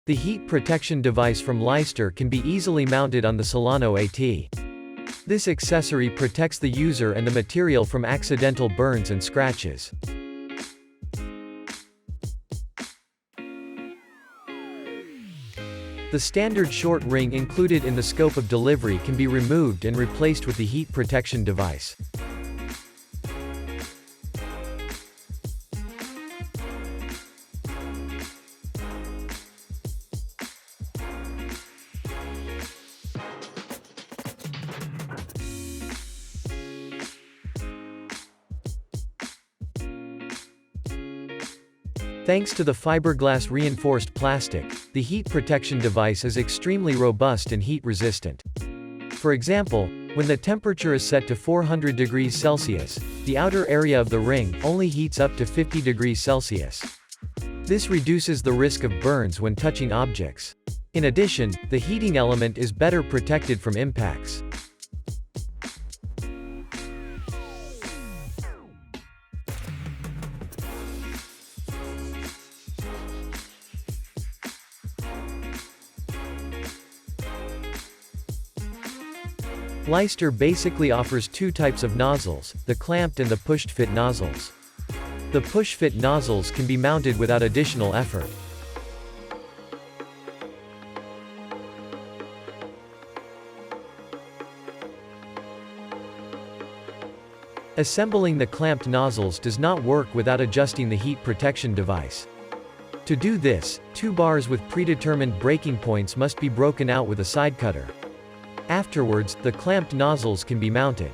The heat protection device from Leister can be easily mounted on the SOLANO AT. This accessory protects the user and the material from accidental burns and scratches. The standard short ring included in the scope of delivery can be removed and replaced with the heat protection device. Thanks to the fiberglass reinforced plastic, the heat protection device is extremely robust and heat resistant. For example, when the temperature is set to 400 degrees Celsius, the outer area of the ring only heats up to 50 degrees Celsius. This reduces the risk of burns when touching objects. In addition, the heating element is better protected from impacts. Leister basically offers two types of nozzles, the clamped and the pushed-fit nozzles. The push-fit nozzles can be mounted without additional effort. Assembling the clamped nozzles does not work without adjusting the heat protection device. To do this, two bars with predetermined breaking points must be broken out with a side cutter. Afterwards, the clamped nozzles can be mounted.